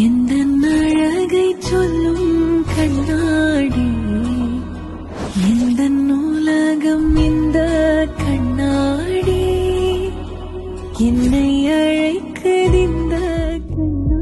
எந்தன் அழகை சொல்லும் கண்ணாடி, எந்தன் உலகம் இந்த கண்ணாடி, என்னை அழைக்குதிந்த கண்ணாடி.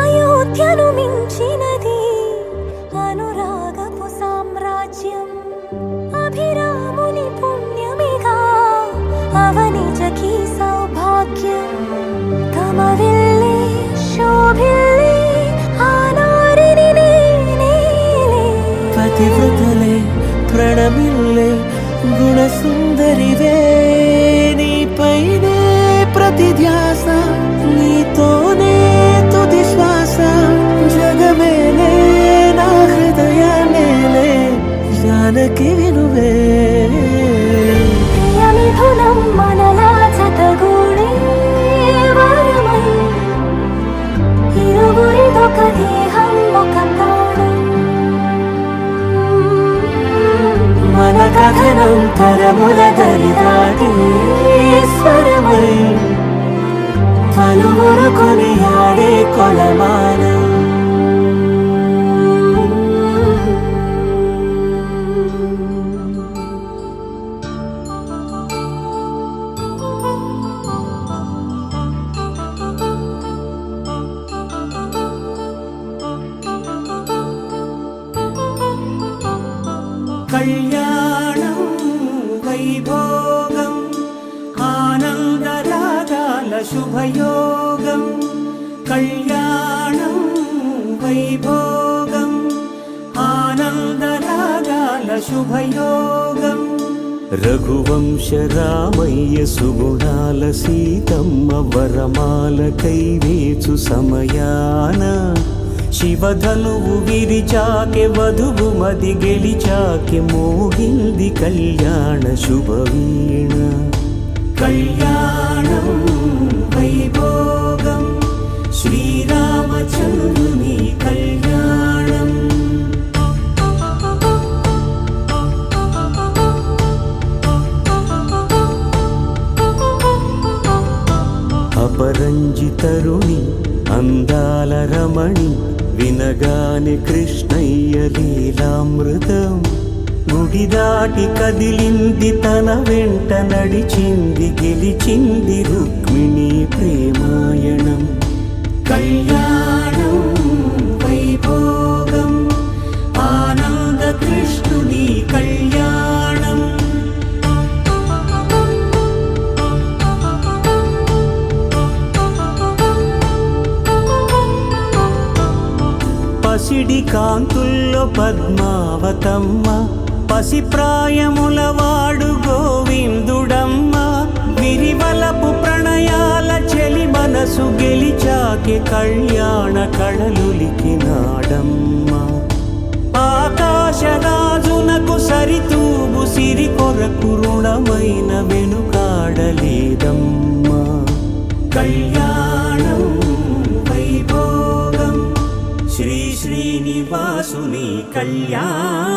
అయోధ్యను మించినది అనురాగపు సామ్రాజ్యం, అభిరాముని పుణ్యమిగా అవనిజకి సౌభాగ్యం. తమవిల్లే శోభిల్లే ఆనారిని నేనే, పతివ్రతలే ప్రణమిల్లే గుణసుందరివే, నీపైనే ప్రతి ధ్యాస, నీతోనే తుది శ్వాస. జగమేలే నా హృదయాన్నేలే జానకి వినువే. ప్రియమిథునం మనలా జతగూడే వరమై, ఇరువురిదొక దేహం ఒక ప్రాణం. మన కథనం తరముల దరిదాటి స్వరమై, పలువురు కొనియాడే కొలమానం. కళ్యాణం వైభోగం ఆనందరాగాల శుభయోగం. కళ్యాణం వైభోగం ఆనందరాగాల శుభయోగం. రఘువంశ రామయ్య సుగుణాల సీతమ్మ వరమాల కైవేచు సమయాన, శివధనువు విరిచాకె వధువు మది గెలిచాకె మోగింది కళ్యాణ శుభవీణ. కళ్యాణం వైభోగం శ్రీరామచంద్రుని కళ్యాణం. అపరంజి తరుణి అందాల రమణి, వినగాని కృష్ణయ్య లీలామృతం. గుడి దాటి కదిలింది తన వెంట నడిచింది, గెలిచింది రుక్మిణి ప్రేమాయణం. కళ్యాణం వైభోగం ఆనంద కృష్ణుని కళ్యాణం. పసిడి కాంతుల్లో పద్మావతమ్మ, పసిప్రాయముల వాడు గోవిందుడమ్మ విరివలపు ప్రణయాల చెలి మనసు గెలిచాకే కళ్యాణ కళలులికినాడమ్మ ఆకాశరాజునకు సరితూబు సిరి కొరకు రుణమైన వెనుకాడలేదమ్మా కళ్యాణం వైభోగం శ్రీ శ్రీనివాసుని కళ్యాణం